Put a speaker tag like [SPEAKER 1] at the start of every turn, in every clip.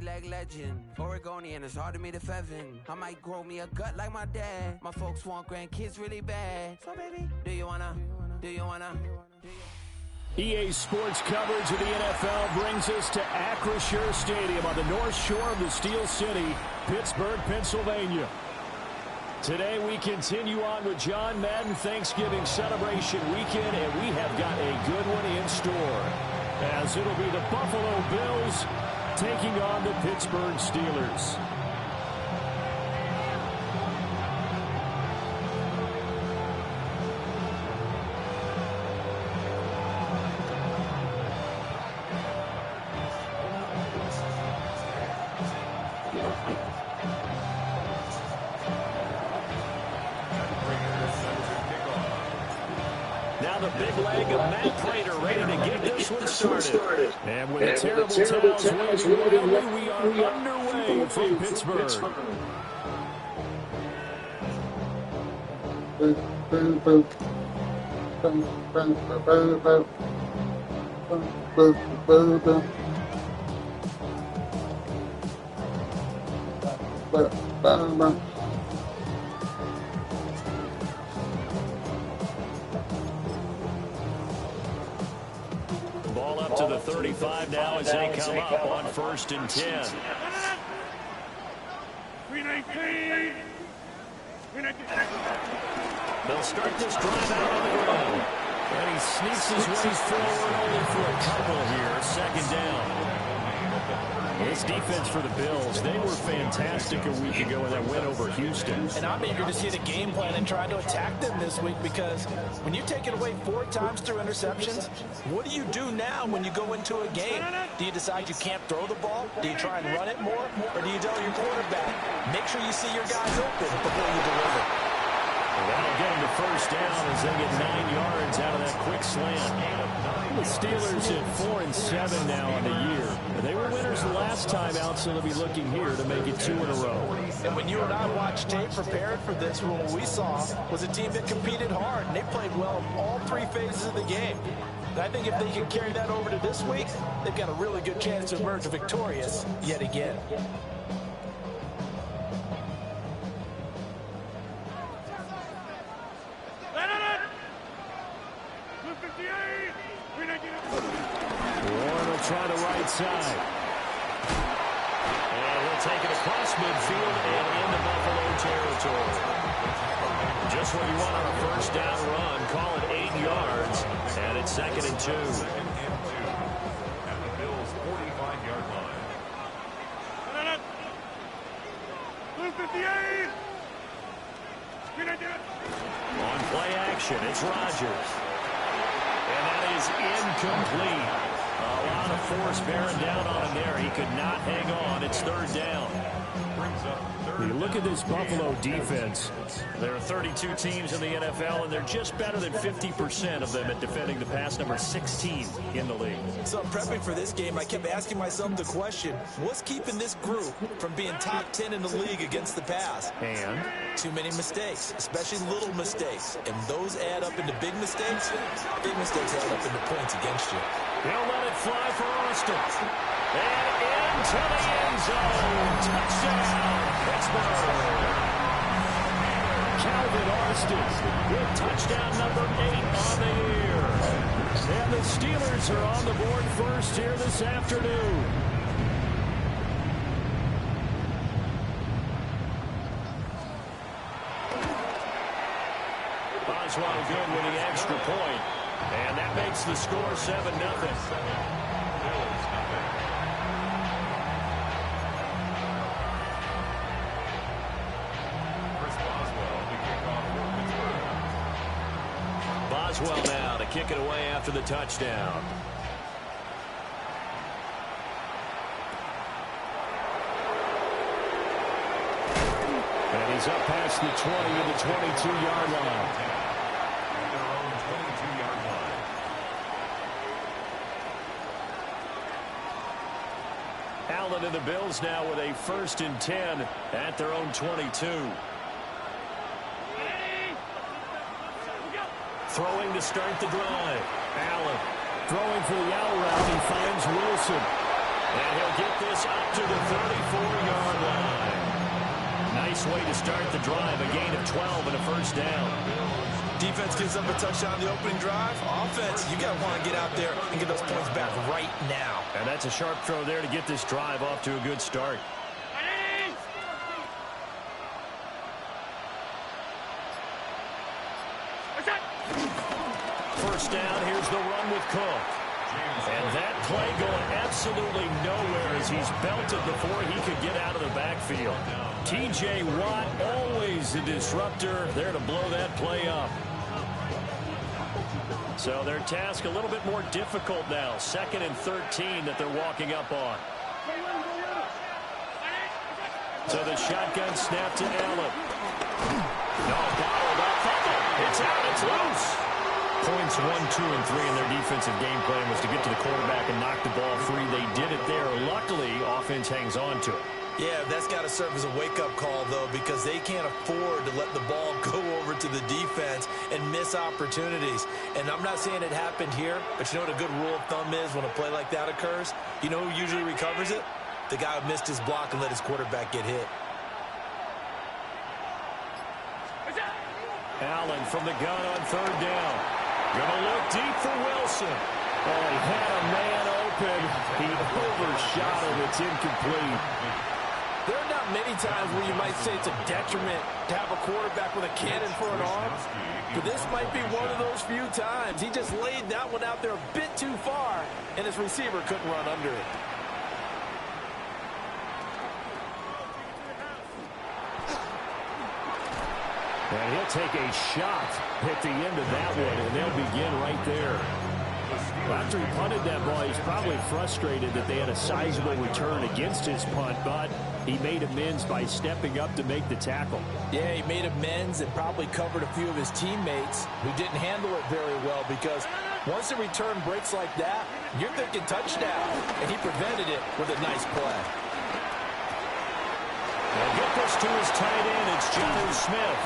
[SPEAKER 1] leg legend. Oregonian, it's hard to meet a Fevin. I might grow me a gut like my dad. My folks want grandkids really bad. So baby, do you wanna?
[SPEAKER 2] EA Sports coverage of the NFL brings us to Acrisure Stadium on the north shore of the Steel City, Pittsburgh, Pennsylvania. Today we continue on with John Madden Thanksgiving celebration weekend, and we have got a good one in store, as it'll be the Buffalo Bills taking on the Pittsburgh Steelers. Now the big leg of Matt Prater ready to get this one started. And with a terrible towels waiting around, we are underway from Pittsburgh. Ball up to the 35 now as they come up on 1st and 10.
[SPEAKER 3] 319.
[SPEAKER 2] They'll start this drive out on the ground. And he sneaks his way forward only for a couple here. 2nd down. This defense for the Bills, they were fantastic a week ago in that win over Houston.
[SPEAKER 4] And I'm eager to see the game plan and try to attack them this week, because when you take it away 4 times through interceptions, what do you do now when you go into a game? Do you decide you can't throw the ball? Do you try and run it more? Or do you tell your quarterback, make sure you see your guys open before you deliver?
[SPEAKER 2] That'll get them to 1st down as they get 9 yards out of that quick slant. The Steelers at 4-7 now on the year. They were winners the last time out, so they'll be looking here to make it 2 in a row.
[SPEAKER 4] And when you and I watched tape prepared for this, what we saw was a team that competed hard, and they played well in all 3 phases of the game. And I think if they can carry that over to this week, they've got a really good chance to emerge victorious yet again.
[SPEAKER 2] Warren will try the right side. And he'll take it across midfield and into Buffalo territory. Just what you want on a 1st down run. Call it 8 yards. And it's 2nd and 2.
[SPEAKER 3] At the Bills' 45-yard line. 258.
[SPEAKER 2] On play action, it's Rodgers. And that is incomplete. A lot of force bearing down on him there. He could not hang on. It's 3rd down. You look at this Buffalo defense. There are 32 teams in the NFL, and they're just better than 50% of them at defending the pass, number 16 in the league.
[SPEAKER 4] So prepping for this game, I kept asking myself the question, what's keeping this group from being top 10 in the league against the pass?
[SPEAKER 2] And
[SPEAKER 4] too many mistakes, especially little mistakes. And those add up into big mistakes. Big mistakes add up into points against you.
[SPEAKER 2] He'll let it fly for Austin. And into the end zone. Touchdown, Pittsburgh. Calvin Austin with touchdown number 8 on the year. And the Steelers are on the board first here this afternoon. Oswald good with the extra point. And that makes the score 7-0. Boswell now to kick it away after the touchdown. And he's up past the 20 to the 22-yard line.
[SPEAKER 3] Their own 22-yard line.
[SPEAKER 2] Allen and the Bills now with a 1st and 10 at their own 22. Throwing to start the drive. Allen throwing for the out route. He finds Wilson. And he'll get this up to the 34-yard line. Nice way to start the drive. A gain of 12 and a first down.
[SPEAKER 4] Defense gives up a touchdown on the opening drive. Offense, you got to want to get out there and get those points back right now.
[SPEAKER 2] And that's a sharp throw there to get this drive off to a good start. First down, here's the run with Cook. And that play going absolutely nowhere as he's belted before he could get out of the backfield. T.J. Watt, always a disruptor, there to blow that play up. So their task a little bit more difficult now. 2nd and 13 that they're walking up on. So the shotgun snap to Allen. No, bottled up. It's out, it's loose. Points 1, 2, and 3 in their defensive game plan was to get to the quarterback and knock the ball free. They did it there. Luckily, offense hangs on to it.
[SPEAKER 4] Yeah, that's got to serve as a wake-up call, though, because they can't afford to let the ball go over to the defense and miss opportunities. And I'm not saying it happened here, but you know what a good rule of thumb is when a play like that occurs? You know who usually recovers it? The guy who missed his block and let his quarterback get hit.
[SPEAKER 2] Allen from the gun on 3rd down. Gonna look deep for Wilson. Oh, he had a man open. He overshot him. It's incomplete.
[SPEAKER 5] There are not many times where you might say it's a detriment to have a quarterback with a cannon for an arm, but this might be one of those few times. He just laid that one out there a bit too far, and his receiver couldn't run under it.
[SPEAKER 2] And he'll take a shot at the end of that one, and they'll begin right there. After he punted that ball, he's probably frustrated that they had a sizable return against his punt, but he made amends by stepping up to make the tackle.
[SPEAKER 5] Yeah, he made amends and probably covered a few of his teammates who didn't handle it very well, because once a return breaks like that, you're thinking touchdown, and he prevented it with a nice play.
[SPEAKER 2] They'll get this to his tight end. It's Jonnu Smith.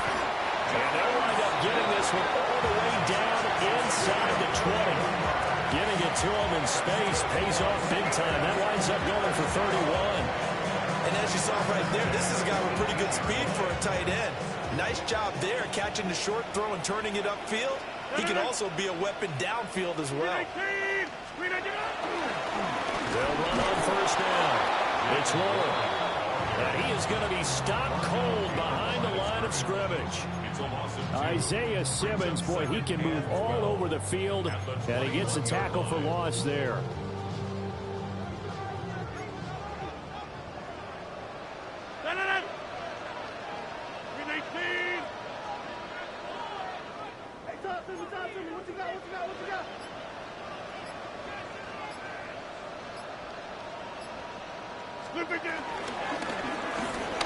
[SPEAKER 2] And they'll wind up getting this one all the way down inside the 20. Giving it to him in space pays off big time. That winds up going for 31.
[SPEAKER 4] And as you saw right there, this is a guy with pretty good speed for a tight end. Nice job there, catching the short throw and turning it upfield. He can also be a weapon downfield as well.
[SPEAKER 2] They'll run on 1st down. It's Lord. And he is going to be stopped cold behind the line of scrimmage. Isaiah Simmons, boy, he can move all over the field, and he gets a tackle for loss there.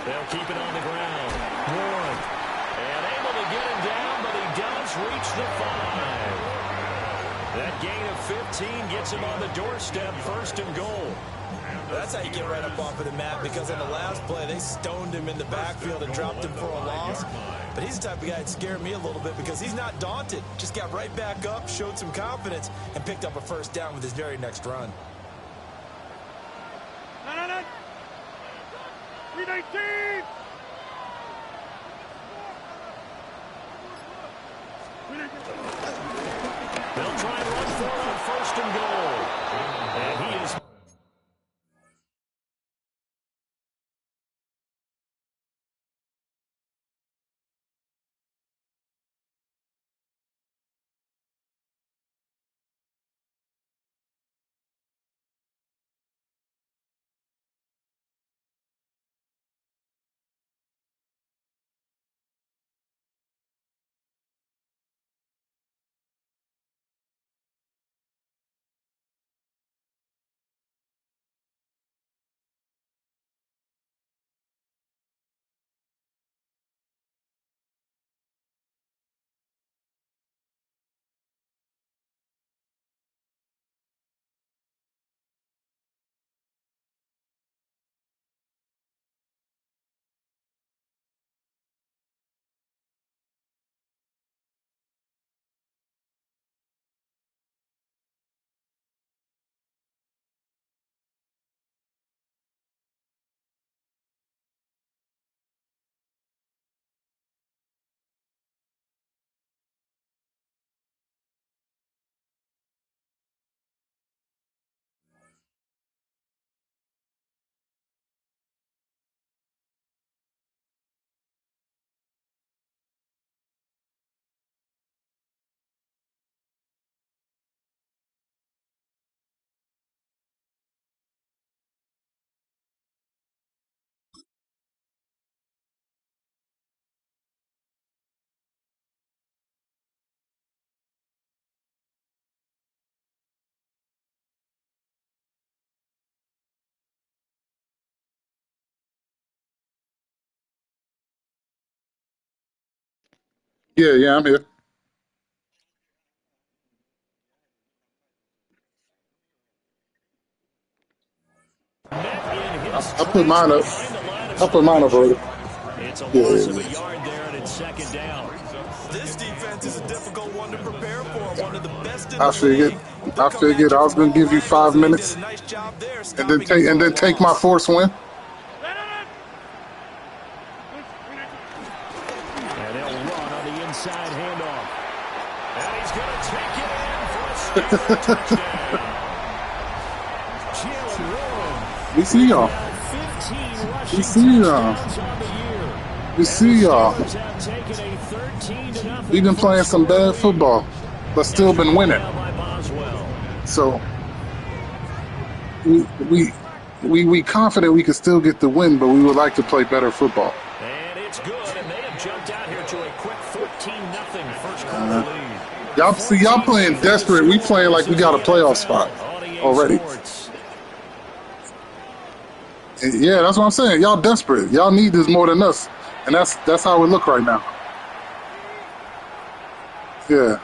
[SPEAKER 2] They'll keep it on the ground. Warren. And able to get him down, but he does reach the 5. That gain of 15 gets him on the doorstep, 1st and goal.
[SPEAKER 4] That's how you get right up off of the mat, because on the last play, they stoned him in the backfield and dropped him for a loss. But he's the type of guy that scared me a little bit, because he's not daunted. Just got right back up, showed some confidence, and picked up a 1st down with his very next run.
[SPEAKER 3] 319!
[SPEAKER 2] They'll try and run for it on 1st and goal. And he is
[SPEAKER 6] Yeah, I'm here. I put mine up. I put mine up already.
[SPEAKER 2] It's a loss of a yard there, and it's second down.
[SPEAKER 4] This defense is a difficult one to prepare for. One of the best in
[SPEAKER 6] I
[SPEAKER 4] the
[SPEAKER 6] figured.
[SPEAKER 4] league.
[SPEAKER 6] I figured I was gonna give you 5 minutes,
[SPEAKER 4] Nice job there,
[SPEAKER 6] and then take my force win.
[SPEAKER 2] And they'll run on the inside handoff. And he's going to take it in for a touchdown. Jalen Warren.
[SPEAKER 6] We see y'all.
[SPEAKER 2] 15 rushing
[SPEAKER 6] We see y'all.
[SPEAKER 2] touchdowns on the year.
[SPEAKER 6] We see y'all.
[SPEAKER 2] Steelers have taken a 13-0
[SPEAKER 6] We've been playing some bad football, but still been winning.
[SPEAKER 2] by Boswell.
[SPEAKER 6] So we confident we can still get the win, but we would like to play better football.
[SPEAKER 2] And it's good, and they have jumped out here to a quick 14-0 first quarter lead.
[SPEAKER 6] Y'all playing desperate. We playing like we got a playoff spot already. And yeah, that's what I'm saying. Y'all desperate. Y'all need this more than us, and that's how it look right now. Yeah.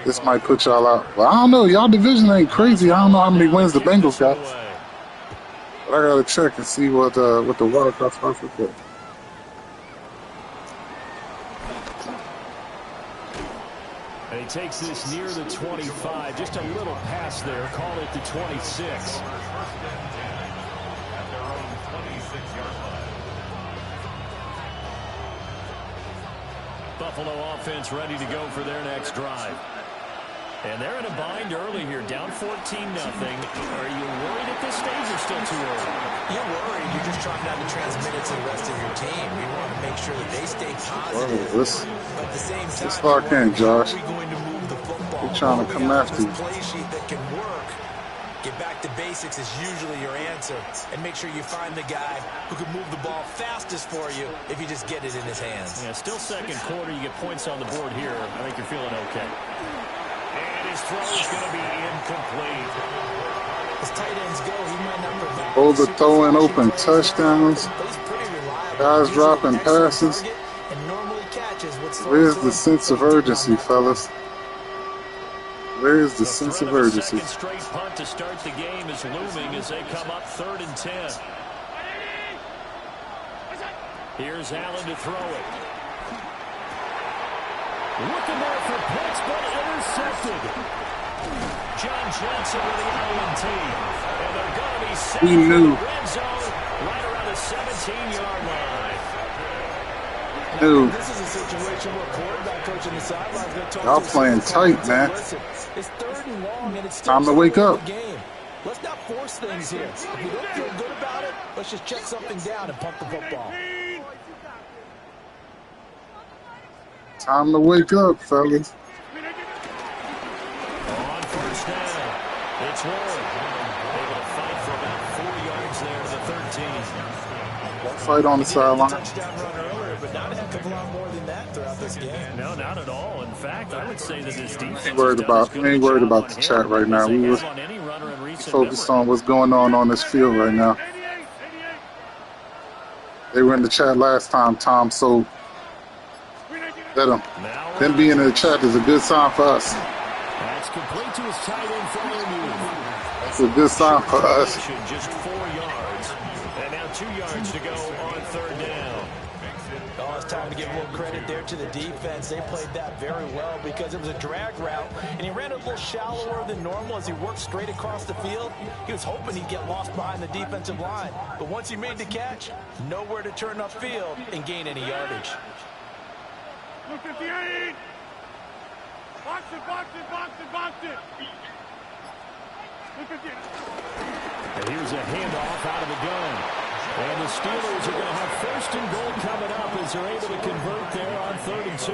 [SPEAKER 6] This might put y'all out. Well, I don't know. Y'all division ain't crazy. I don't know how many wins the Bengals got. But I gotta check and see what the wild card spots look like.
[SPEAKER 2] And he takes this near the 25. Just a little pass there. Call it the 26. Buffalo offense ready to go for their next drive. And they're in a bind early here, down 14-0. Are you worried at this stage or still too early?
[SPEAKER 4] You're worried. You're just trying not to transmit it to the rest of your team. You want to make sure that they stay positive.
[SPEAKER 6] But
[SPEAKER 4] at the same time,
[SPEAKER 6] let's lock in, Josh.
[SPEAKER 4] Are we going to move the football?
[SPEAKER 6] We're trying to come after you.
[SPEAKER 4] Play sheet that can work. Get back to basics is usually your answer. And make sure you find the guy who can move the ball fastest for you if you just get it in his hands.
[SPEAKER 2] Yeah, still second quarter. You get points on the board here. I think you're feeling okay. And his throw is going to be incomplete.
[SPEAKER 4] As tight ends go, he might not provide.
[SPEAKER 6] Hold the throwing open touchdowns. Guys dropping passes. Where's the sense of urgency, fellas? Where is the sense of urgency?
[SPEAKER 2] Second straight punt to start the game is looming as they come up 3rd and 10. Here's Allen to throw it. Looking there for picks, but intercepted. John Johnson with the INT. And they're going to be set
[SPEAKER 6] We knew.
[SPEAKER 2] in the red zone right around the 17-yard line.
[SPEAKER 6] Dude,
[SPEAKER 4] This is a situation where quarterback coach in the sidelines going to talk
[SPEAKER 6] y'all
[SPEAKER 4] to
[SPEAKER 6] playing tight, man.
[SPEAKER 4] Listen, it's 3rd and long, and it's still
[SPEAKER 6] Time to wake up.
[SPEAKER 4] game. Let's not force things here. If we don't feel good about it, let's just check something down and punt the football.
[SPEAKER 6] Time to wake up, fellas.
[SPEAKER 2] On first down, it's Warren. Able to fight for about 4 yards there to the 13.
[SPEAKER 6] Fight on the sideline.
[SPEAKER 4] Touchdown run earlier, but not a heck of a lot more than that throughout this game.
[SPEAKER 2] No, not at all. In fact, I would say that this defense
[SPEAKER 6] We ain't worried about the chat right now. We was focused on what's going on this field right now. They were in the chat last time, Tom, so let them being in the chat is a good sign for us.
[SPEAKER 2] That's complete to his tight end for
[SPEAKER 6] It's a good sign for us.
[SPEAKER 2] Just 4 yards. And now 2 yards to go on 3rd down.
[SPEAKER 4] Oh, it's time to give a little credit there to the defense. They played that very well because it was a drag route, and he ran a little shallower than normal as he worked straight across the field. He was hoping he'd get lost behind the defensive line. But once he made the catch, nowhere to turn upfield and gain any yardage.
[SPEAKER 3] 58! Box it, box it, box it, box it!
[SPEAKER 2] And here's a handoff out of the gun. And the Steelers are going to have 1st and goal coming up as they're able to convert there on 3rd and 2.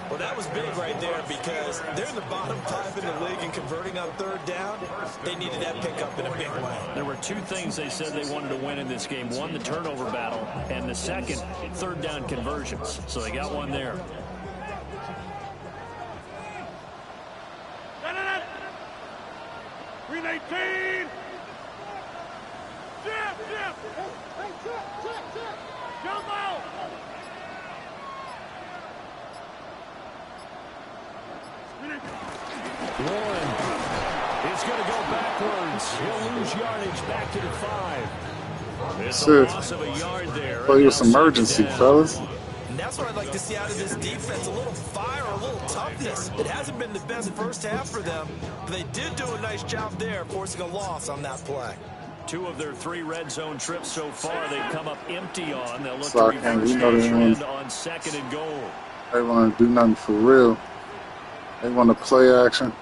[SPEAKER 4] Well, that was big right there because they're in the bottom 5 in the league and converting on 3rd down. They needed that pickup in a big way.
[SPEAKER 2] There were 2 things they said they wanted to win in this game. One, the turnover battle, and the second, 3rd down conversions. So they got one there.
[SPEAKER 3] Green 18! Jump out!
[SPEAKER 2] Warren is going to go backwards. He'll lose yardage back to the 5. It's a loss of a yard there.
[SPEAKER 6] Play with some urgency, fellas.
[SPEAKER 4] And that's what I'd like to see out of this defense. A little fire, a little toughness. It hasn't been the best first half for them, but they did do a nice job there, forcing a loss on that play.
[SPEAKER 2] 2 of their 3 red zone trips so far, they've come up empty on. They'll look
[SPEAKER 6] So
[SPEAKER 2] to reverse the trend on 2nd and goal.
[SPEAKER 6] They want to do nothing for real. They want to play action.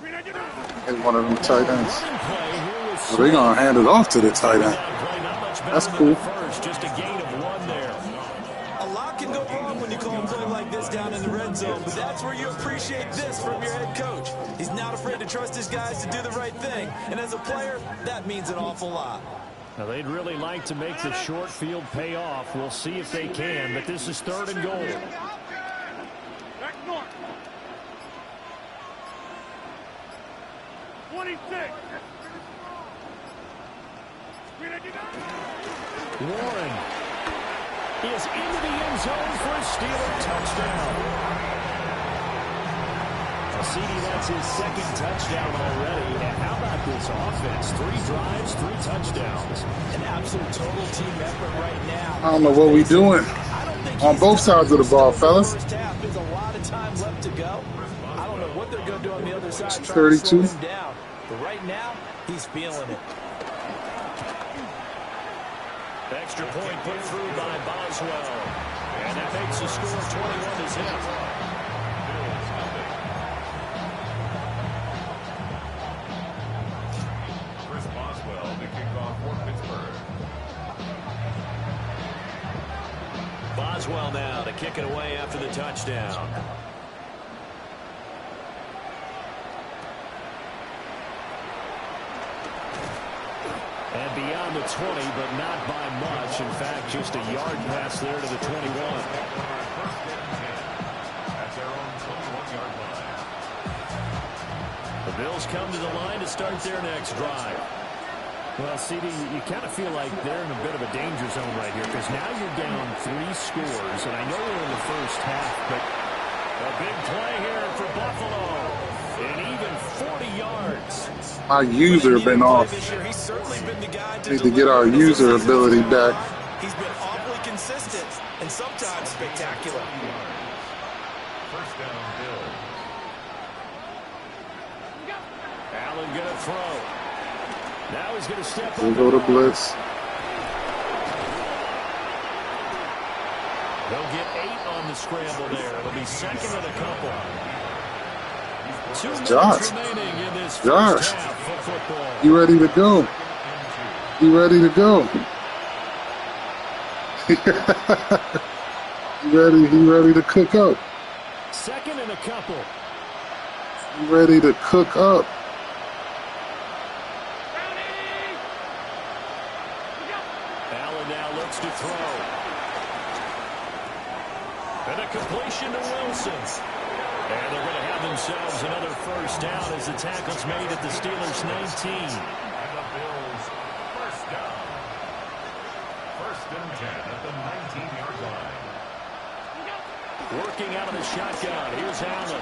[SPEAKER 6] They want them tight ends. Well, they're going to hand it off to the tight end. That's cool.
[SPEAKER 2] Just a gain of 1 there.
[SPEAKER 4] A lot can go wrong when you call a play like this down in the red zone, but that's where you appreciate this from your head coach. He's not afraid to trust his guys to do the right thing, and as a player, that means an awful lot.
[SPEAKER 2] Now, they'd really like to make the short field pay off. We'll see if they can, but this is 3rd and goal.
[SPEAKER 3] Back north. 26.
[SPEAKER 2] Warren is into the end zone for a Steeler touchdown. CD, that's his 2nd touchdown already. And how about this offense? 3 drives, 3 touchdowns.
[SPEAKER 4] An absolute total team effort right now.
[SPEAKER 6] I don't know what we doing on both sides of the ball, fellas.
[SPEAKER 4] First half, there's a lot of time left to go. I don't know what they're going to do on the other side.
[SPEAKER 6] 32.
[SPEAKER 4] Down. But right now, he's feeling it.
[SPEAKER 2] Extra point put through by Boswell. And that makes the score 21-0. Boswell now to kick it away after the touchdown. And beyond the 20, but not by much. In fact, just a yard pass there to the 21. The Bills come to the line to start their next drive. Well, CD, you kind of feel like they're in a bit of a danger zone right here because now you're down 3 scores, and I know we're in the first half, but a big play here for Buffalo, and even 40 yards.
[SPEAKER 6] My user been off. Need to get our user ability back.
[SPEAKER 4] He's been awfully consistent and sometimes spectacular.
[SPEAKER 3] First down, Bills.
[SPEAKER 2] Allen gonna throw. Now he's going to step up.
[SPEAKER 6] We'll go to blitz.
[SPEAKER 2] They'll get 8 on the scramble there. It'll be 2nd and a couple. 2 minutes remaining in this first half of football.
[SPEAKER 6] You ready to go? You ready to go? You ready to cook up?
[SPEAKER 2] 2nd and a couple.
[SPEAKER 6] You ready to cook up?
[SPEAKER 2] To throw. And a completion to Wilson. And they're going to have themselves another first down as the tackle's made at the Steelers' 19.
[SPEAKER 3] And the Bills, first down. 1st and 10 at the 19-yard line.
[SPEAKER 2] Working out of the shotgun. Here's Allen.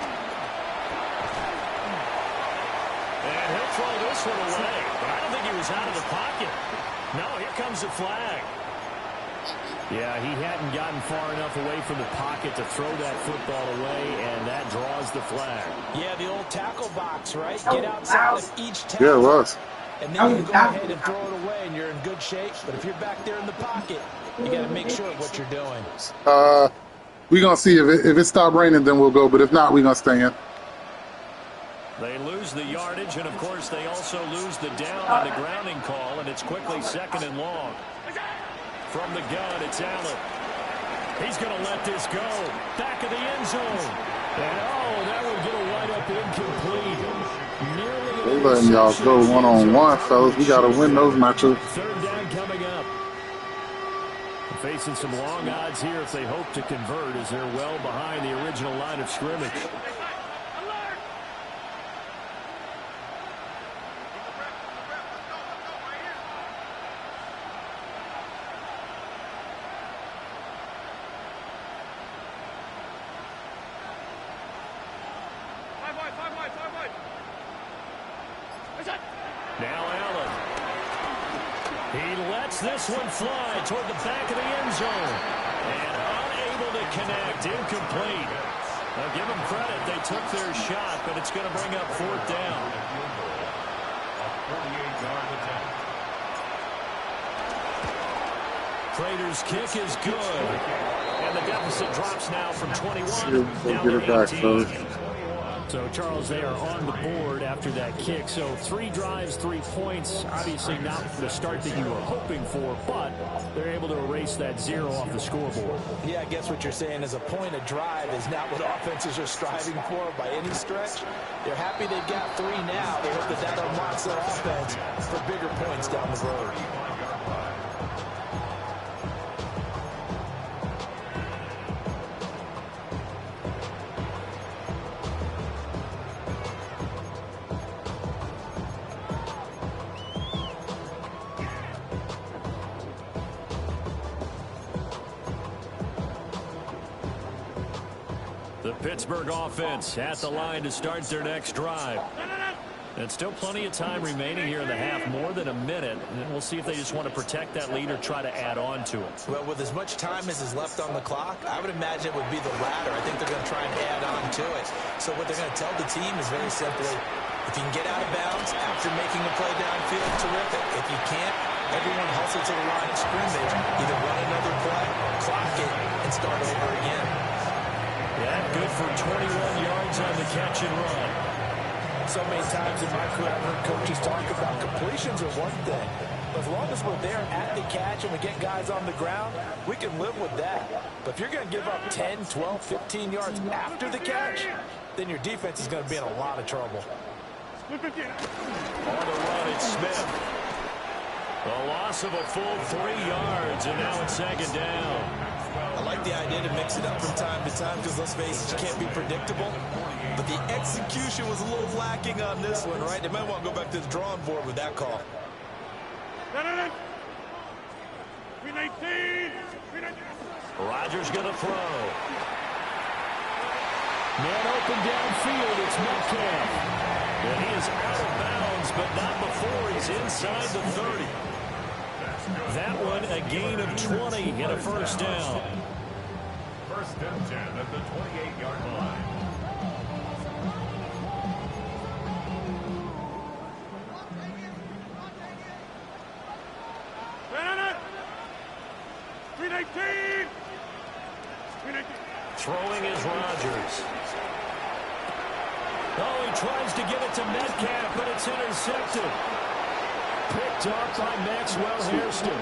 [SPEAKER 2] And he'll throw this one away. But I don't think he was out of the pocket. No, here comes the flag. Yeah, he hadn't gotten far enough away from the pocket to throw that football away, and that draws the flag.
[SPEAKER 4] Yeah, the old tackle box, right? Get outside of each tackle.
[SPEAKER 6] Yeah, it was.
[SPEAKER 4] And then you can go ahead and throw it away, and you're in good shape. But if you're back there in the pocket, you got to make sure of what you're doing.
[SPEAKER 6] We're going to see. If it stopped raining, then we'll go. But if not, we're going to stay in.
[SPEAKER 2] They lose the yardage, and, of course, they also lose the down on the grounding call, and it's quickly 2nd and long. From the gun, it's Allen. He's going to let this go. Back of the end zone. And, that would get a wide-up incomplete.
[SPEAKER 6] They're letting y'all go one-on-one, fellas. We got to win those matchups.
[SPEAKER 2] 3rd down coming up. Facing some long odds here if they hope to convert as they're well behind the original line of scrimmage. He lets this one fly toward the back of the end zone. And unable to connect. Incomplete. Now give them credit. They took their shot, but it's going to bring up 4th down.
[SPEAKER 3] A 48-yard attempt.
[SPEAKER 2] Prater's kick is good. And the deficit drops now from 21 down
[SPEAKER 6] Get it
[SPEAKER 2] to
[SPEAKER 6] back,
[SPEAKER 2] 18.
[SPEAKER 6] fellas.
[SPEAKER 2] So, Charles, they are on the board after that kick. So 3 drives, 3 points. Obviously not the start that you were hoping for, but they're able to erase that 0 off the scoreboard.
[SPEAKER 4] Yeah, I guess what you're saying is a point of drive is not what offenses are striving for by any stretch. They're happy they've got 3 now. They hope that unlocks their offense for bigger points down the road.
[SPEAKER 2] The Pittsburgh offense at the line to start their next drive. And still plenty of time remaining here in the half, more than a minute. And we'll see if they just want to protect that lead or try to add on to it.
[SPEAKER 4] Well, with as much time as is left on the clock, I would imagine it would be the latter. I think they're going to try and add on to it. So what they're going to tell the team is very simply, if you can get out of bounds after making a play downfield, terrific. If you can't, everyone hustle to the line of scrimmage, either run another play, clock it, and start over again.
[SPEAKER 2] Yeah, good for 21 yards on the catch and run.
[SPEAKER 4] So many times in my career, I've heard coaches talk about completions are one thing. But as long as we're there at the catch and we get guys on the ground, we can live with that. But if you're going to give up 10, 12, 15 yards after the catch, then your defense is going to be in a lot of trouble.
[SPEAKER 2] On the run, it's Smith. A loss of a full 3 yards, and now it's 2nd down.
[SPEAKER 4] I like the idea to mix it up from time to time because, let's face it, you can't be predictable. But the execution was a little lacking on this one, right? They might want to go back to the drawing board with that call.
[SPEAKER 2] Rodgers going to throw. Man open downfield, it's Metcalf. And he is out of bounds, but not before he's inside the 30. That one, a gain of 20 and a 1st down.
[SPEAKER 3] 1st and 10 at the 28-yard line.
[SPEAKER 2] Throwing is Rodgers. Oh, he tries to get it to Metcalf, but it's intercepted. Picked up by Maxwell Hairston.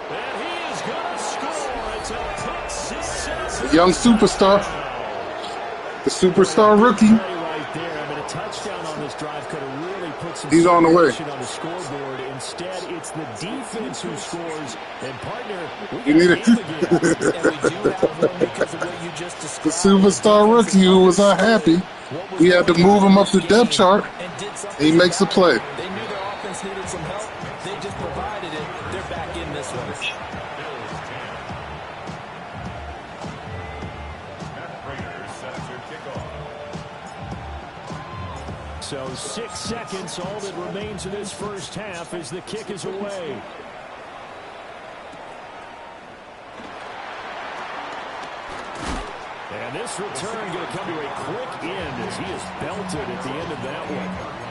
[SPEAKER 2] And he is going to score. It's a pick 6.
[SPEAKER 6] The young superstar. The superstar rookie.
[SPEAKER 2] Right there. I mean, a touchdown on this drive could have really put some
[SPEAKER 6] He's on the way.
[SPEAKER 2] on the scoreboard. Instead, it's the defense who scores. And partner,
[SPEAKER 6] You need a the superstar rookie who was unhappy. We had to move him up the depth chart. He makes a play.
[SPEAKER 4] They knew their offense needed some help. They just provided it. They're back in this one.
[SPEAKER 2] So 6 seconds, all that remains in this first half as the kick is away. And this return going to come to a quick end as he is belted at the end of that one.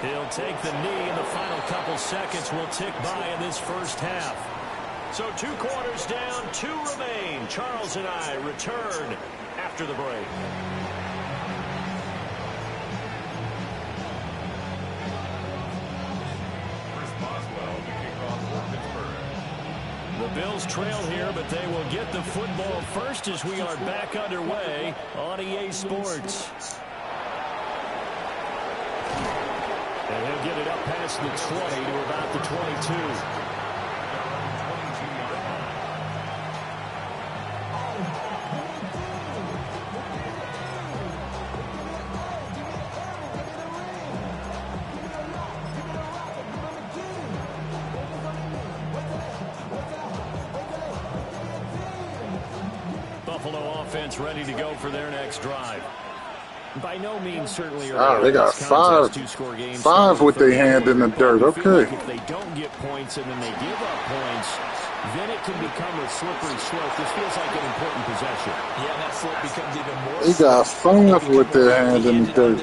[SPEAKER 2] He'll take the knee, and the final couple seconds will tick by in this first half. So 2 quarters down, 2 remain. Charles and I return after the break. The Bills trail here, but they will get the football first as we are back underway on EA Sports. And he'll get it up past the 20 to about the 22. Buffalo offense ready to go for their next drive. By no means certainly
[SPEAKER 6] they got five with their hand in the dirt. Okay.
[SPEAKER 2] If they don't get points and then they give up points, then it can become a slippery slope. This feels like an important possession.
[SPEAKER 4] Yeah, that slope becomes even more.
[SPEAKER 6] They got five with their hand in the dirt.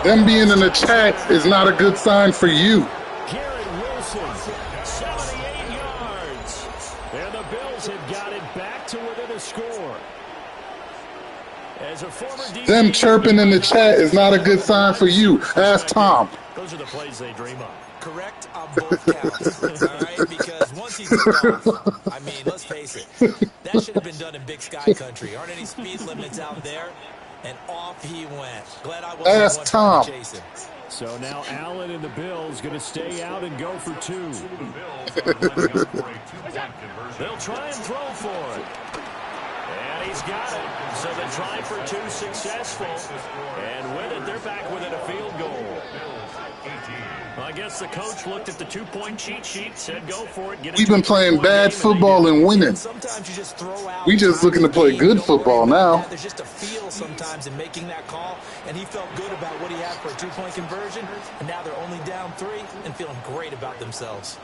[SPEAKER 6] Them being in the chat is not a good sign for you.
[SPEAKER 2] Garrett Wilson, 78 yards. And the Bills have got it back to within a score. As a former
[SPEAKER 6] Them chirping in the chat is not a good sign for you. Ask Tom.
[SPEAKER 2] Those are the plays they dream of.
[SPEAKER 4] Correct on both counts, all right? Because once he took off, I mean, let's face it, that should have been done in Big Sky Country. Aren't any speed limits out there? And off he went. Glad I wasn't
[SPEAKER 6] Ask Tom.
[SPEAKER 4] Chasing.
[SPEAKER 2] So now Allen and the Bills going to stay out and go for two. They'll try and throw for it. And he's got it. So the try for two successful. And with it, they're back within a field goal. I guess the coach looked at the two-point cheat sheet, said go for it.
[SPEAKER 6] We've been playing bad football and winning. We just looking to play good football now.
[SPEAKER 4] There's just a feel sometimes in making that call, and he felt good about what he had for a two-point conversion, and now they're only down 3 and feeling great about themselves.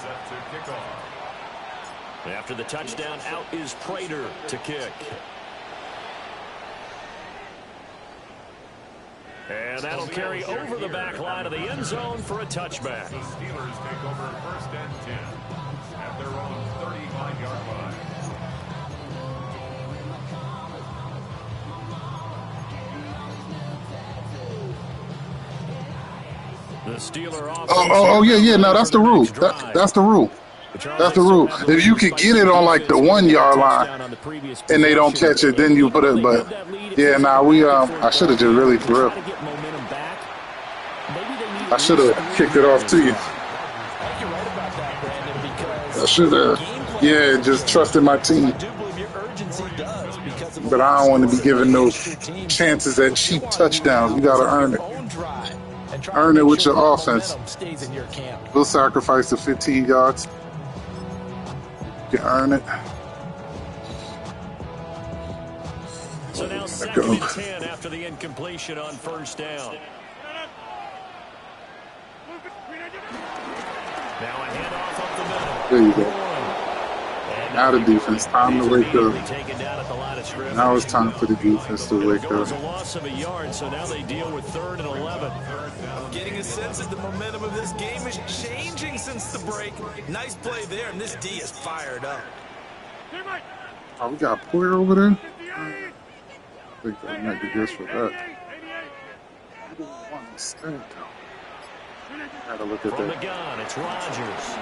[SPEAKER 3] Set to kick off.
[SPEAKER 2] After the touchdown, out is Prater to kick. And that'll carry over the back line of the end zone for a touchback.
[SPEAKER 3] The Steelers take over 1st and 10 at their own 35-yard line.
[SPEAKER 2] The Steeler offense.
[SPEAKER 6] Oh, yeah. No, that's the rule. That's the rule. That's the rule. If you could get it on like the 1 yard line and they don't catch it, then you put it. But yeah, I should have just really for real. I should have kicked it off to you. I should have. Yeah, just trusted my team. But I don't want to be giving those chances at cheap touchdowns. You got to earn it. Earn it with your offense. We'll sacrifice the 15 yards. You can earn it.
[SPEAKER 2] So now 2nd and 10 after the incompletion on 1st down. Now a handoff up the middle.
[SPEAKER 6] There you go. Now the defense, time to wake up. Now it's time for the defense to wake up.
[SPEAKER 2] A loss of a yard, so now they deal with 3rd and 11.
[SPEAKER 4] I'm getting a sense that the momentum of this game is changing since the break. Nice play there, and this D is fired up.
[SPEAKER 6] Oh, we got Poyer over there? I think that might be good for that. Gotta look at
[SPEAKER 2] From
[SPEAKER 6] that.
[SPEAKER 2] the gun, it's Rodgers.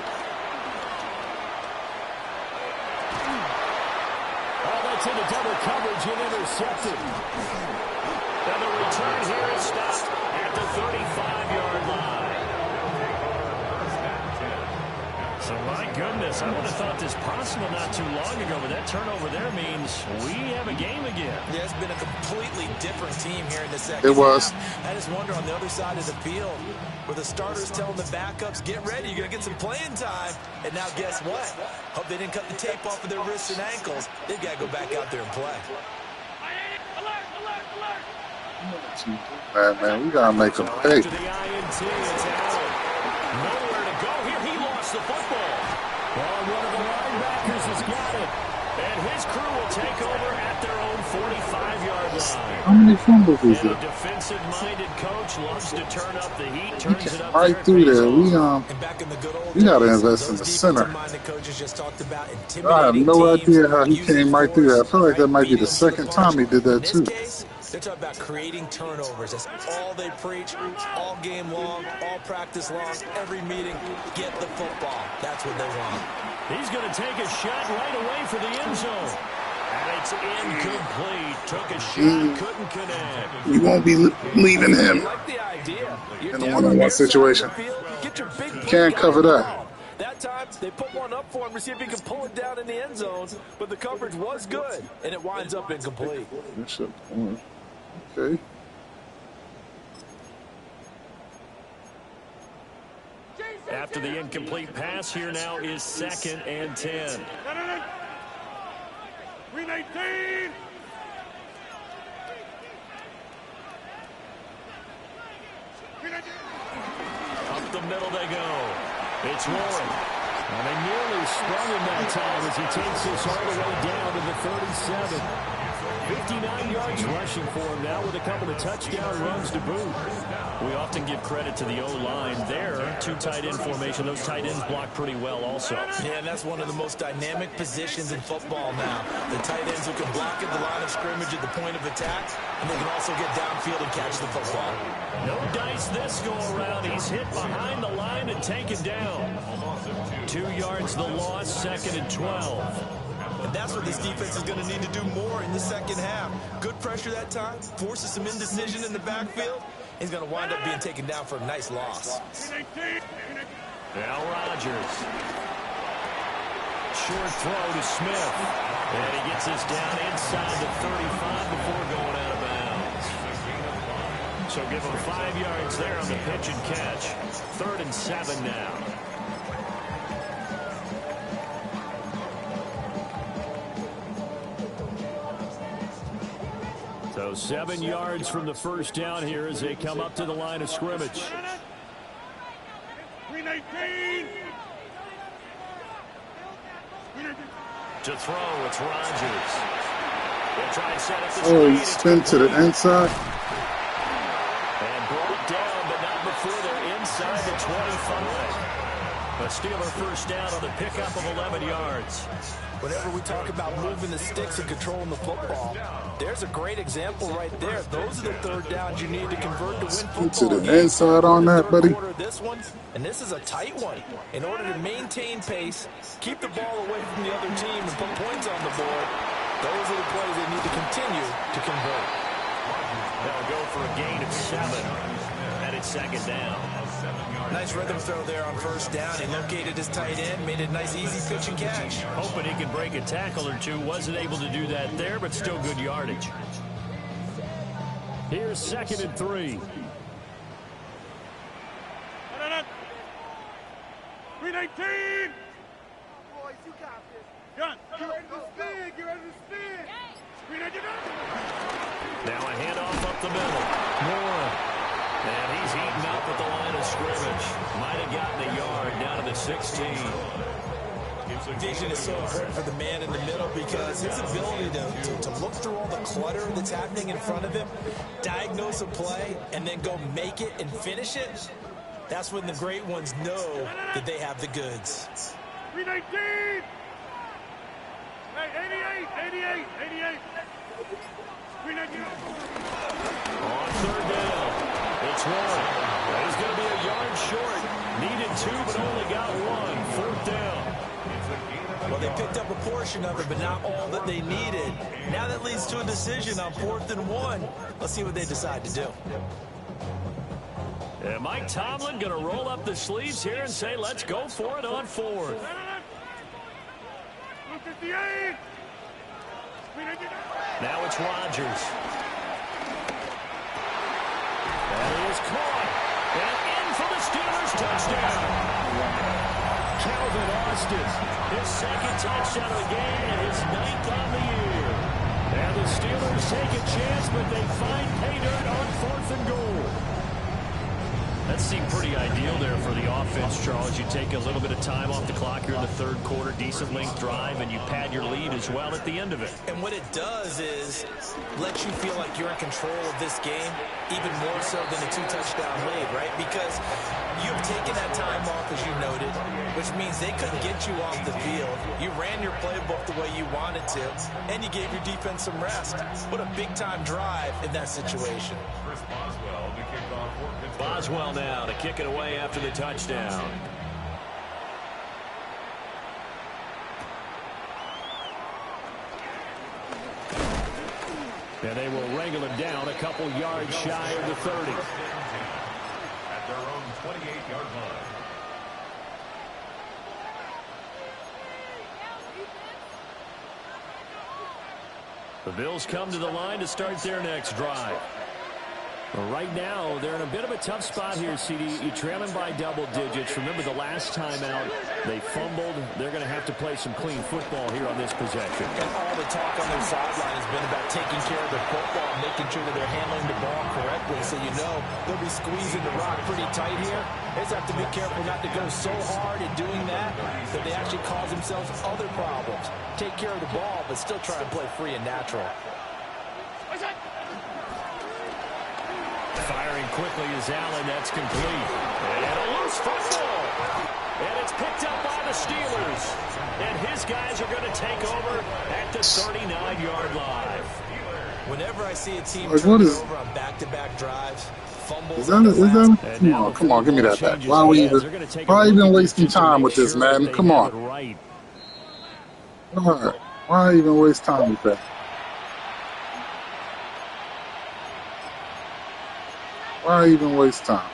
[SPEAKER 2] Oh, that's into double coverage and intercepted. And the return here is stopped at the 35-yard line. So, my goodness, I would have thought this possible not too long ago, but that turnover there means we have a game again.
[SPEAKER 4] Yeah, it's been a completely different team here in the second
[SPEAKER 6] It was.
[SPEAKER 4] half. I just wonder on the other side of the field, where the starters telling the backups, get ready, you're going to get some playing time. And now guess what? Hope they didn't cut the tape off of their wrists and ankles. They've got to go back out there and play.
[SPEAKER 6] Man, we got to make them pay.
[SPEAKER 2] To the INT, it's Allen. Nowhere to go here. He lost the football. Well, one of the linebackers has got it. And his crew will take over at their own 45-yard line.
[SPEAKER 6] How many fumbles is
[SPEAKER 2] And a
[SPEAKER 6] it?
[SPEAKER 2] defensive-minded coach loves to turn up the heat, turns it up
[SPEAKER 6] Right through there. We got to invest in the center. I have no idea how he came right through that. I feel like that might be the second time he did that too.
[SPEAKER 4] They're talking about creating turnovers. That's all they preach, all game long, all practice long, every meeting. Get the football. That's what they want.
[SPEAKER 2] He's going to take a shot right away for the end zone. And it's incomplete. Took a shot, couldn't connect.
[SPEAKER 6] We won't be leaving him
[SPEAKER 4] I like the idea.
[SPEAKER 6] in a one-on-one situation.
[SPEAKER 4] Get your big play
[SPEAKER 6] Can't cover
[SPEAKER 4] going.
[SPEAKER 6] that.
[SPEAKER 4] That time, they put one up for him to see if he could pull it down in the end zone, but the coverage was good, and it winds up incomplete.
[SPEAKER 6] Okay.
[SPEAKER 2] After the incomplete pass, here now is 2nd and 10.
[SPEAKER 3] 319.
[SPEAKER 2] Up the middle they go. It's Warren. And they nearly sprung him that time as he takes this all the way down to the 37. 59 yards rushing for him now with a couple of touchdown runs to boot. We often give credit to the O-line there. 2 tight end formation. Those tight ends block pretty well also.
[SPEAKER 4] Yeah, and that's one of the most dynamic positions in football now. The tight ends who can block at the line of scrimmage at the point of attack, and they can also get downfield and catch the football.
[SPEAKER 2] No dice this go around. He's hit behind the line and taken down. 2 yards the loss, 2nd and 12.
[SPEAKER 4] And that's what this defense is going to need to do more in the second half. Good pressure that time, forces some indecision in the backfield. He's going to wind up being taken down for a nice loss.
[SPEAKER 2] Now Rodgers. Short throw to Smith. And he gets this down inside the 35 before going out of bounds. So give him 5 yards there on the pitch and catch. 3rd and 7 now. So 7 yards from the first down here as they come up to the line of scrimmage.
[SPEAKER 3] 319.
[SPEAKER 2] To throw, it's Rodgers. They'll try and set up the
[SPEAKER 6] Oh, he
[SPEAKER 2] screen.
[SPEAKER 6] spin to the inside.
[SPEAKER 2] And brought down, but not before they're inside the 25. A Steeler first down on the pickup of 11 yards.
[SPEAKER 4] Whenever we talk about moving the sticks and controlling the football, there's a great example right there. Those are the 3rd downs you need to convert to win football.
[SPEAKER 6] To the inside on that, buddy.
[SPEAKER 4] This one, and this is a tight one. In order to maintain pace, keep the ball away from the other team, and put points on the board, those are the plays they need to continue to convert.
[SPEAKER 2] They'll go for a gain of 7. And it's 2nd down.
[SPEAKER 4] Nice rhythm throw there on first down. He located his tight end, made it a nice, easy pitch and catch.
[SPEAKER 2] Hoping he could break a tackle or two. Wasn't able to do that there, but still good yardage. Here's 2nd and 3.
[SPEAKER 3] 319. Boys, you got this. Gun. Get ready to spin. Get ready to spin. 319.
[SPEAKER 2] Now a handoff up the middle. Moore. And he's eaten up at the line of scrimmage. Might have gotten a yard down to the 16.
[SPEAKER 4] Vision is so important for the man in the middle because his ability to look through all the clutter that's happening in front of him, diagnose a play, and then go make it and finish it, that's when the great ones know that they have the goods.
[SPEAKER 3] 319. Hey, 88. 319.
[SPEAKER 2] On 3rd down. It's Warren. He's going to be a yard short. Needed 2, but only got 1. 4th down.
[SPEAKER 4] Well, they picked up a portion of it, but not all that they needed. Now that leads to a decision on 4th and 1. Let's see what they decide to do.
[SPEAKER 2] And Mike Tomlin going to roll up the sleeves here and say, let's go for it on 4th.
[SPEAKER 3] 258.
[SPEAKER 2] Now it's Rodgers. That is caught. And in for the Steelers touchdown. Calvin Austin, his 2nd touchdown of the game and his 9th on the year. And the Steelers take a chance, but they find pay dirt on 4th and goal. That seemed pretty ideal there for the offense, Charles. You take a little bit of time off the clock here in the 3rd quarter, decent length drive, and you pad your lead as well at the end of it.
[SPEAKER 4] And what it does is let you feel like you're in control of this game, even more so than a 2-touchdown lead, right? Because you've taken that time off, as you noted, which means they couldn't get you off the field. You ran your playbook the way you wanted to, and you gave your defense some rest. What a big-time drive in that situation.
[SPEAKER 2] Boswell now to kick it away after the touchdown. And they will wrangle him down a couple yards shy of the 30.
[SPEAKER 3] At their own 28-yard line.
[SPEAKER 2] The Bills come to the line to start their next drive. Well, right now, they're in a bit of a tough spot here, CD. You're trailing by double digits. Remember the last time out, they fumbled. They're going to have to play some clean football here on this possession.
[SPEAKER 4] And all the talk on their sideline has been about taking care of their football, making sure that they're handling the ball correctly. So you know they'll be squeezing the rock pretty tight here. They just have to be careful not to go so hard in doing that they actually cause themselves other problems. Take care of the ball, but still try to play free and natural.
[SPEAKER 2] Firing quickly is Allen. That's complete. And a loose football. And it's picked up by the Steelers. And his guys are going to take over at the 39-yard line.
[SPEAKER 4] Whenever I see a team
[SPEAKER 6] like,
[SPEAKER 4] turn over on back-to-back drives, fumbles,
[SPEAKER 6] is that come on, give me that back. Why are we even wasting time with this, man? Come on. Why even waste time with that? Why even waste time?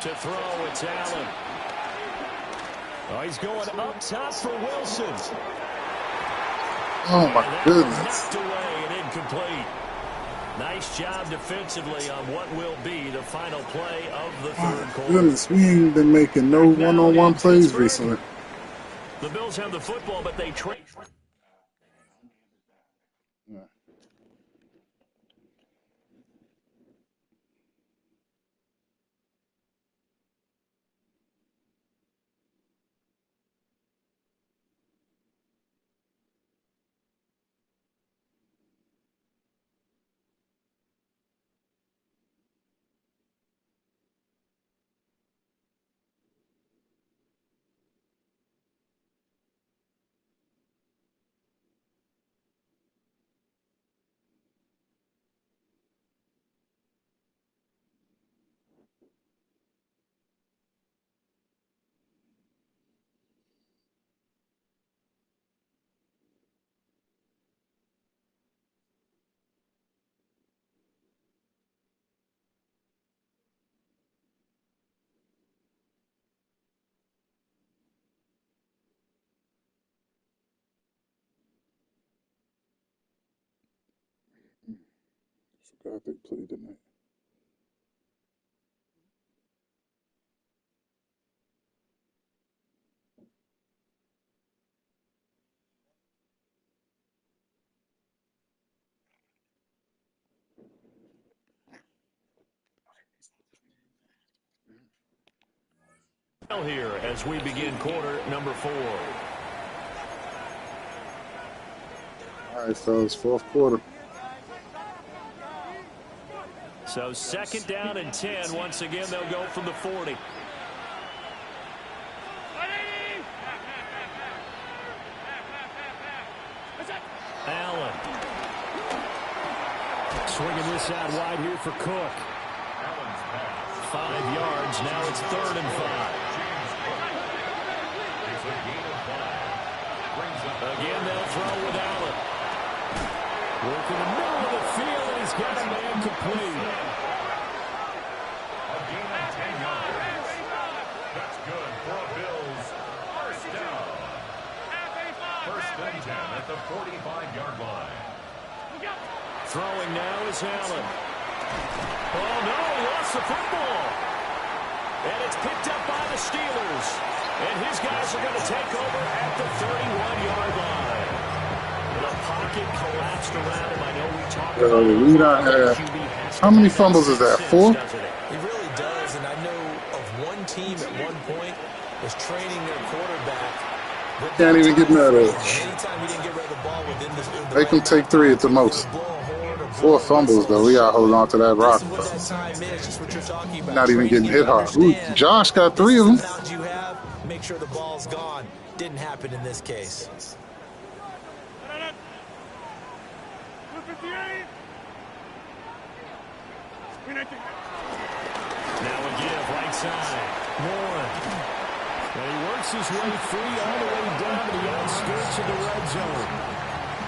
[SPEAKER 2] To throw, it's Allen. Oh, he's going up top for Wilson.
[SPEAKER 6] Oh, my goodness.
[SPEAKER 2] Knocked away and incomplete. Nice job defensively on what will be the final play of the third quarter.
[SPEAKER 6] Goodness, we ain't been making no one-on-one plays recently.
[SPEAKER 2] The Bills have the football, but they trade.
[SPEAKER 6] Forgot they played tonight.
[SPEAKER 2] Here as we begin quarter number 4.
[SPEAKER 6] All right, fellas, fourth quarter.
[SPEAKER 2] So second down and 10. Once again, they'll go from the 40. Allen. Swinging this out wide here for Cook. 5 yards. Now it's 3rd and 5. Again, they'll throw with Allen. Working the middle of the field, and he's got a man complete.
[SPEAKER 7] A gain of 10 yards. That's good for a Bills first down. First and 10 at the 45-yard line.
[SPEAKER 2] Throwing now is Allen. Oh, no, he lost the football. And it's picked up by the Steelers. And his guys are going to take over at the 31-yard line. The pocket collapsed around him. I know we talked about it.
[SPEAKER 6] How many fumbles is that? 4?
[SPEAKER 4] It really does, and I know of one team at one point was training their quarterback.
[SPEAKER 6] Can't even get mad at it.
[SPEAKER 4] Anytime he didn't get rid of the ball within the
[SPEAKER 6] They can take 3 at the most. 4 fumbles, though. We got to hold on to that rock. Not even getting hit hard. Ooh, Josh got 3 of them.
[SPEAKER 4] You have, make sure the ball's gone. Didn't happen in this case.
[SPEAKER 2] Now a give right side. Moore. And he works his way free all the way down to the outskirts of the red zone.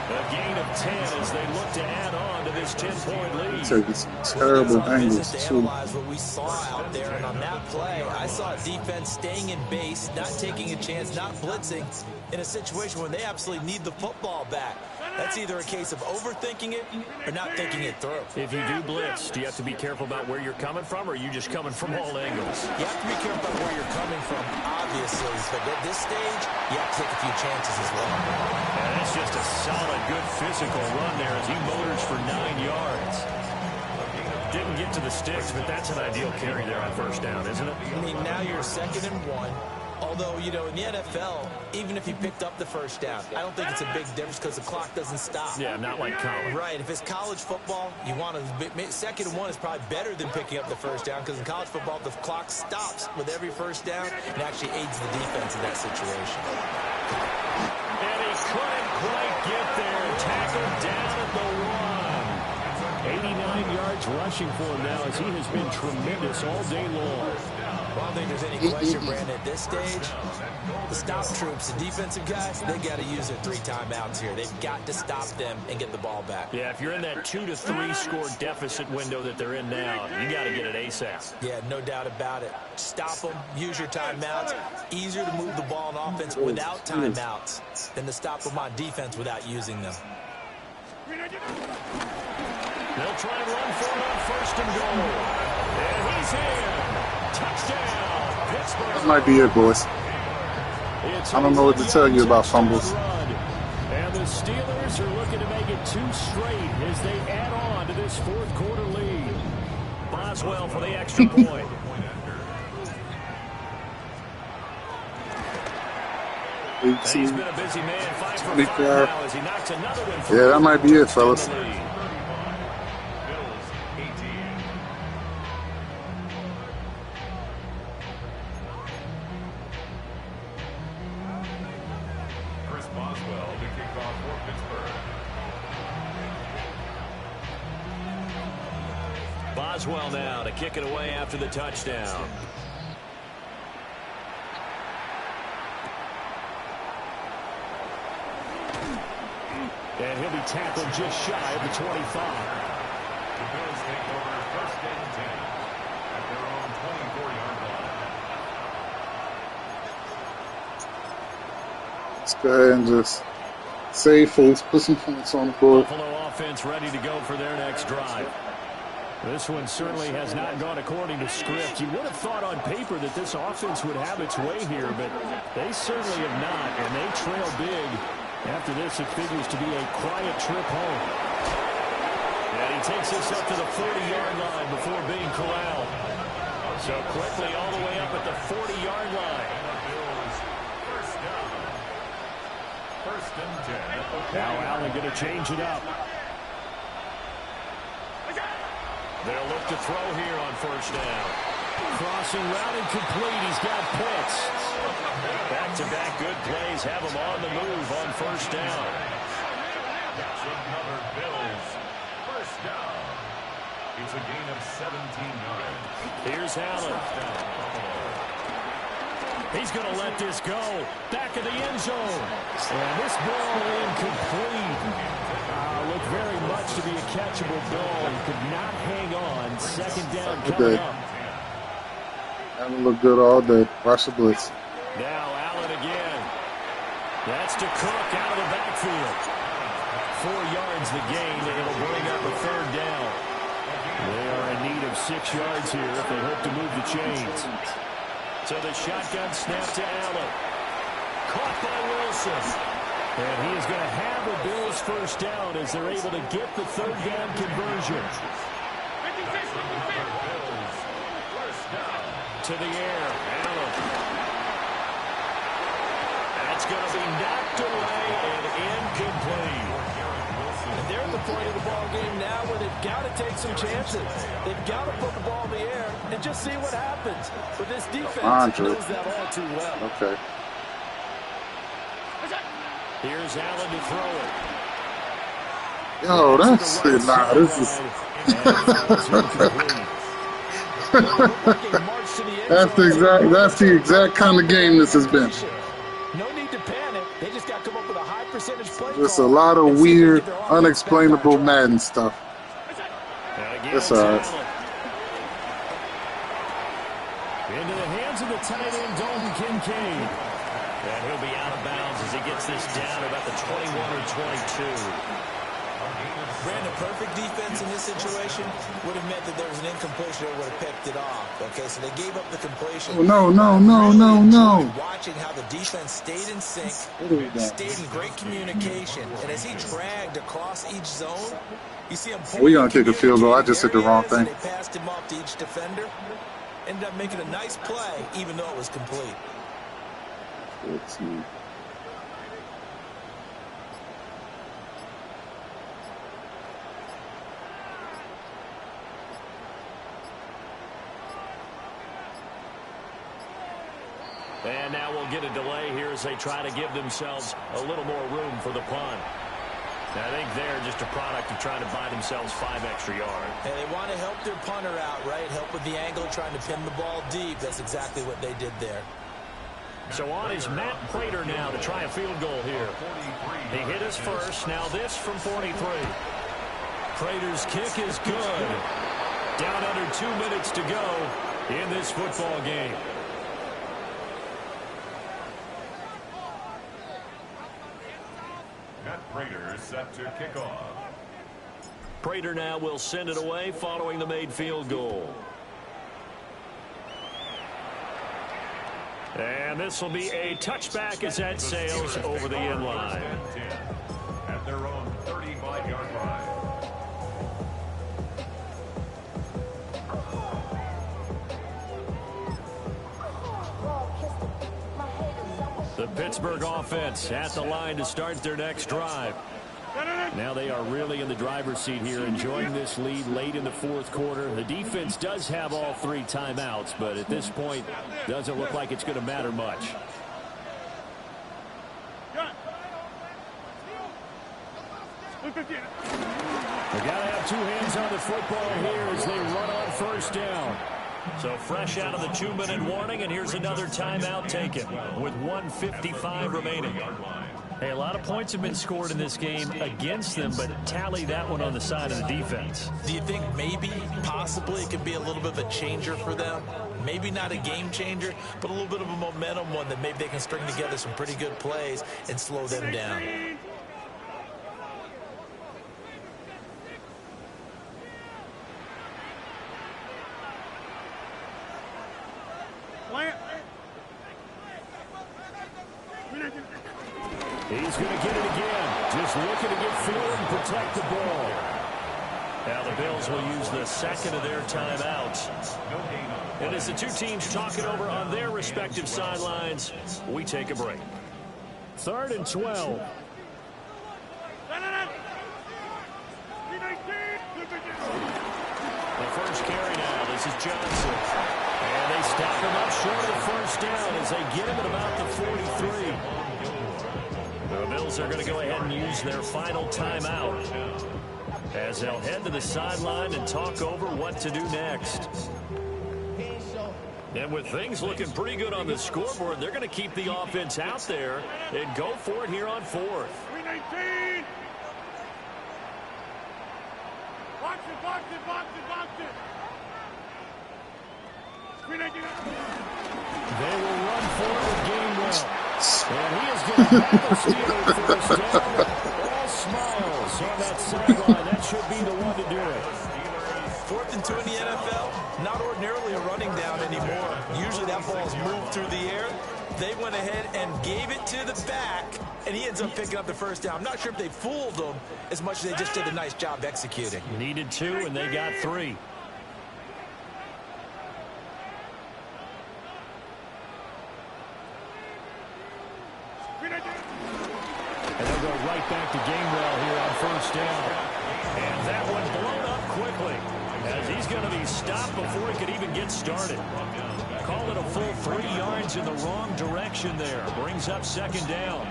[SPEAKER 2] A gain of 10 as they look to add on to this 10-point lead.
[SPEAKER 6] Taking some terrible angles,
[SPEAKER 4] to
[SPEAKER 6] too.
[SPEAKER 4] analyze what we saw out there, and on that play, I saw defense staying in base, not taking a chance, not blitzing in a situation where they absolutely need the football back. That's either a case of overthinking it or not thinking it through.
[SPEAKER 2] If you do blitz, do you have to be careful about where you're coming from, or are you just coming from all angles?
[SPEAKER 4] You have to be careful about where you're coming from, obviously, but at this stage, you have to take a few chances as well.
[SPEAKER 2] And that's just a solid, good physical run there as he motors for 9 yards. Didn't get to the sticks, but that's an ideal carry there on first down, isn't it?
[SPEAKER 4] I mean, now you're 2nd and 1. Although, you know, in the NFL, even if you picked up the first down, I don't think it's a big difference because the clock doesn't stop.
[SPEAKER 2] Yeah, not like college.
[SPEAKER 4] Right. If it's college football, you want to 2nd and 1 is probably better than picking up the first down because in college football, the clock stops with every first down and actually aids the defense in that situation.
[SPEAKER 2] And he couldn't quite get there. Tackled down at the 1. 89 yards rushing for him now as he has been tremendous all day long.
[SPEAKER 4] Well, I don't think there's any question, Brandon, at this stage, the stop troops, the defensive guys, they got to use their 3 timeouts here. They've got to stop them and get the ball back.
[SPEAKER 2] Yeah, if you're in that 2 to 3 score deficit window that they're in now, you got to get it ASAP.
[SPEAKER 4] Yeah, no doubt about it. Stop them, use your timeouts. Easier to move the ball on offense without timeouts than to stop them on defense without using them.
[SPEAKER 2] They'll try and run for it on 1st and goal. And he's in. Touchdown, Pittsburgh.
[SPEAKER 6] That might be it, boys. I don't know what to tell you about fumbles.
[SPEAKER 2] And the Steelers are looking to make it 2 straight as they add on to this 4th quarter lead. Boswell for the extra point. He's been a busy man, 5 for 5 now as he knocks another one.
[SPEAKER 6] Yeah, that might be it, fellas.
[SPEAKER 7] Boswell to kick off for Pittsburgh.
[SPEAKER 2] Boswell now to kick it away after the touchdown. And he'll be tackled just shy of the 25.
[SPEAKER 7] The Bills take over 1st and 10 at their own 24-yard line.
[SPEAKER 6] Let's go ahead and just save face, put some points on the board.
[SPEAKER 2] Buffalo offense ready to go for their next drive. This one certainly has not gone according to script. You would have thought on paper that this offense would have its way here, but they certainly have not, and they trail big. After this, it figures to be a quiet trip home. And he takes us up to the 40-yard line before being corralled. So quickly all the way up at the 40-yard line.
[SPEAKER 7] First and 10.
[SPEAKER 2] Now Allen going to change it up. They'll look to throw here on 1st down. Crossing route incomplete. He's got Pitts. Back-to-back good plays have him on the move on 1st down.
[SPEAKER 7] That's another Bills. 1st down. It's a gain of 17 yards.
[SPEAKER 2] Here's Allen. He's going to let this go. Back of the end zone. And this ball incomplete. Looked very much to be a catchable ball. He could not hang on. 2nd down coming up.
[SPEAKER 6] Haven't looked good all day. Watch the blitz.
[SPEAKER 2] Now Allen again. That's to Cook out of the backfield. 4 yards the gain, and it'll bring up a 3rd down. They are in need of 6 yards here if they hope to move the chains. So the shotgun snap to Allen. Caught by Wilson. And he is going to have the Bills 1st down as they're able to get the 3rd down conversion. To the air, Allen. That's going to be knocked away and incomplete.
[SPEAKER 5] And they're at the point of the ball game now where they've got to take some chances. They've got to put the ball in the air and just see what happens. But this defense knows that all too well.
[SPEAKER 6] Okay.
[SPEAKER 2] Here's Allen to throw it.
[SPEAKER 6] Yo, that's it. Nah, this is. That's the exact kind of game this has been.
[SPEAKER 5] No need to panic. They just got to come up with a high percentage
[SPEAKER 4] percentage play
[SPEAKER 6] Just a
[SPEAKER 4] call
[SPEAKER 6] lot
[SPEAKER 4] and
[SPEAKER 6] of
[SPEAKER 4] see if they
[SPEAKER 6] weird,
[SPEAKER 4] get their offense back on
[SPEAKER 6] unexplainable
[SPEAKER 4] track.
[SPEAKER 6] Madden stuff. That's all right.
[SPEAKER 2] Into the hands of the tight end, Dalton Kincaid. And he'll be out of bounds as he gets this down about the 21 or 22.
[SPEAKER 4] Brandon, perfect defense in this situation would have meant that there was an incompletion or would have picked it off. Okay, so they gave up the completion.
[SPEAKER 6] Oh, no.
[SPEAKER 4] Watching how the defense stayed in sync, stayed in great communication, and as he dragged across each zone, you see him.
[SPEAKER 6] We're gonna kick a field goal. I just hit the wrong thing.
[SPEAKER 4] They passed him off to each defender. Ended up making a nice play, even though it was complete.
[SPEAKER 6] Let's see.
[SPEAKER 2] And now we'll get a delay here as they try to give themselves a little more room for the punt. I think they're just a product of trying to buy themselves 5 extra yards.
[SPEAKER 4] And they want to help their punter out, right? Help with the angle, trying to pin the ball deep. That's exactly what they did there.
[SPEAKER 2] So on is Matt Prater now to try a field goal here. He hit his first. Now this from 43. Prater's kick is good. Down under 2 minutes to go in this football game.
[SPEAKER 7] Matt Prater set to kick off.
[SPEAKER 2] Prater now will send it away following the made field goal. And this will be a touchback as that sails over the end line.
[SPEAKER 7] At their own 35-yard line.
[SPEAKER 2] The Pittsburgh offense at the line to start their next drive. Now they are really in the driver's seat here, enjoying this lead late in the fourth quarter. The defense does have all 3 timeouts, but at this point, doesn't look like it's going to matter much. They got to have 2 hands on the football here as they run on first down. So fresh out of the 2-minute warning, and here's another timeout taken with 1:55 remaining. Hey, a lot of points have been scored in this game against them, but tally that one on the side of the defense.
[SPEAKER 4] Do you think maybe, possibly, it could be a little bit of a changer for them? Maybe not a game changer, but a little bit of a momentum one that maybe they can string together some pretty good plays and slow them down.
[SPEAKER 2] He's going to get it again. Just looking to get field and protect the ball. Now the Bills will use the second of their timeouts. And as the 2 teams talk it over on their respective sidelines, we take a break. 3rd and 12. The first carry now. This is Johnson. And they stop him up short of the first down as they get him at about the 43. The Bills are going to go ahead and use their final timeout as they'll head to the sideline and talk over what to do next. And with things looking pretty good on the scoreboard, they're going to keep the offense out there and go for it here on 4th.
[SPEAKER 3] 319. Box it, box it, box it, box it. 319.
[SPEAKER 2] They will run forward with Gainwell. And he is going to battle steal first down. All smiles on that sideline. That should be the one to do it.
[SPEAKER 4] 4th and 2 in the NFL, not ordinarily a running down anymore. Usually that ball's moved through the air. They went ahead and gave it to the back, and he ends up picking up the first down. I'm not sure if they fooled him as much as they just did a nice job executing.
[SPEAKER 2] Needed 2, and they got 3. And they'll go right back to Gainwell here on first down. And that one blown up quickly as he's going to be stopped before he could even get started. Call it a full 3 yards in the wrong direction there. Brings up 2nd down.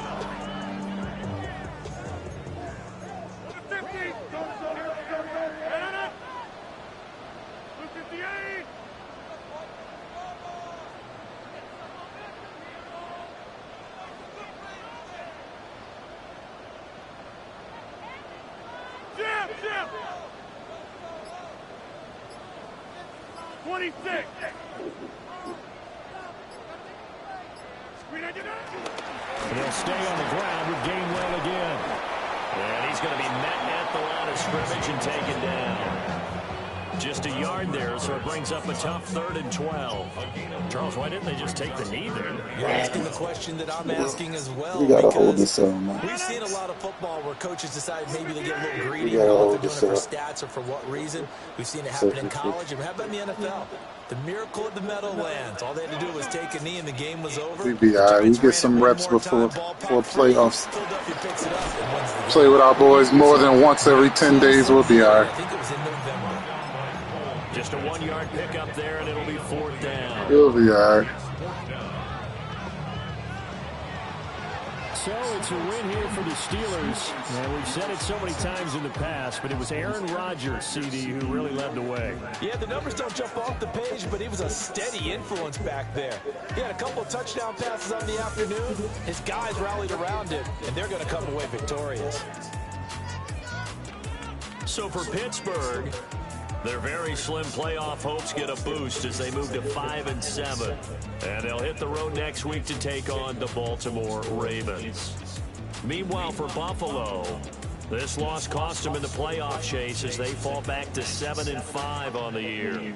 [SPEAKER 3] 26. Screen on your back.
[SPEAKER 2] They'll stay on the ground with Gainwell again. And he's going to be met at the line of scrimmage and taken down. Just a yard there, so it brings up a tough 3rd and 12. Charles, why didn't they just take the knee there?
[SPEAKER 4] You're asking the question that I'm asking as well.
[SPEAKER 6] We gotta hold this up, man.
[SPEAKER 4] We've seen a lot of football where coaches decide maybe they get a little greedy on what they're doing it for stats or for what reason. We've seen it happen in college, and how about in the NFL? The miracle of the Meadowlands. All they had to do was take a knee, and the game was over.
[SPEAKER 6] We be all right. We get some reps before playoffs. Play with our boys more than once every 10 days. We'll be all right.
[SPEAKER 4] I think it was in November.
[SPEAKER 2] Just a 1-yard pickup there, and it'll be 4th down.
[SPEAKER 6] We'll be all right.
[SPEAKER 2] So it's a win here for the Steelers. And we've said it so many times in the past, but it was Aaron Rodgers, CD, who really led the way.
[SPEAKER 4] Yeah, the numbers don't jump off the page, but he was a steady influence back there. He had a couple of touchdown passes on the afternoon. His guys rallied around him, and they're going to come away victorious.
[SPEAKER 2] So for Pittsburgh, their very slim playoff hopes get a boost as they move to 5-7. And they'll hit the road next week to take on the Baltimore Ravens. Meanwhile, for Buffalo, this loss cost them in the playoff chase as they fall back to 7-5 on the year.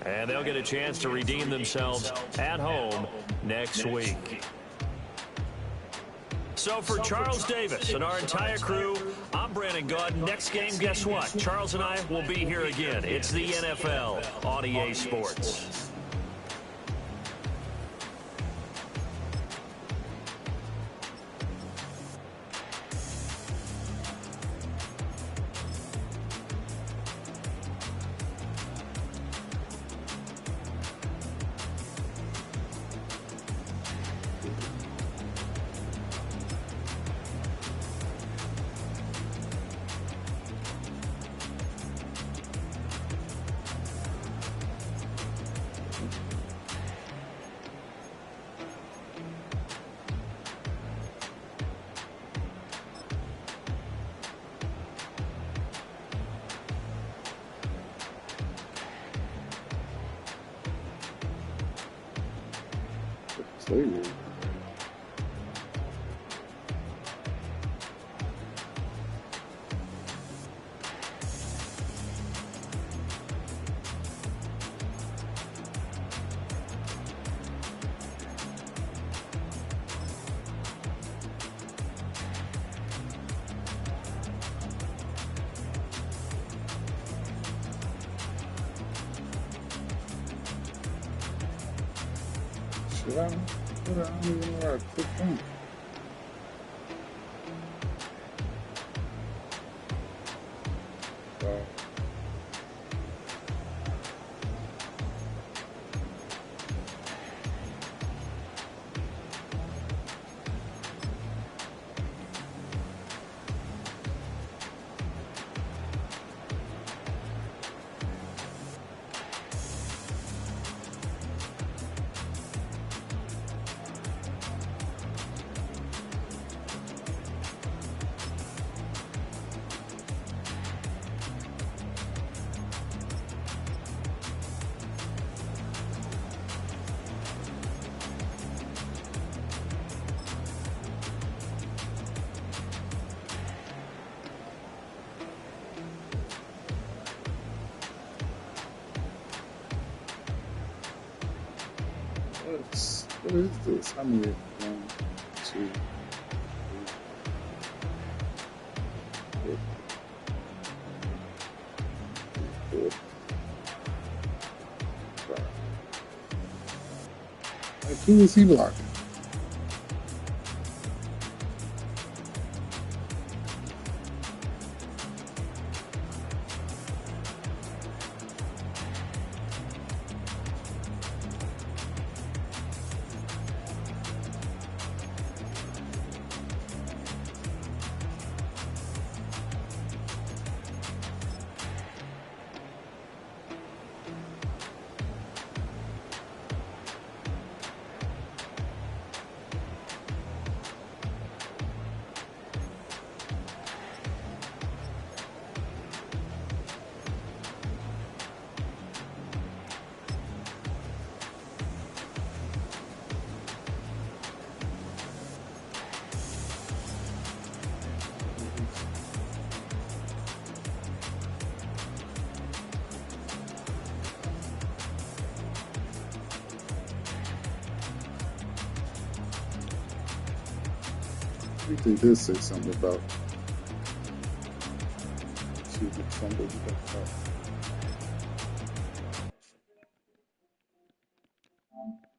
[SPEAKER 2] And they'll get a chance to redeem themselves at home next week. So for Charles Davis and our entire crew, I'm Brandon Gaudin. Next game, guess what? Charles and I will be here again. It's the NFL on EA Sports.
[SPEAKER 6] I don't even know where I put them. What is this? How many? 1, 2, 3, 4, 5. Like, who is he blocking? think they did say something about Cuban somebody like that.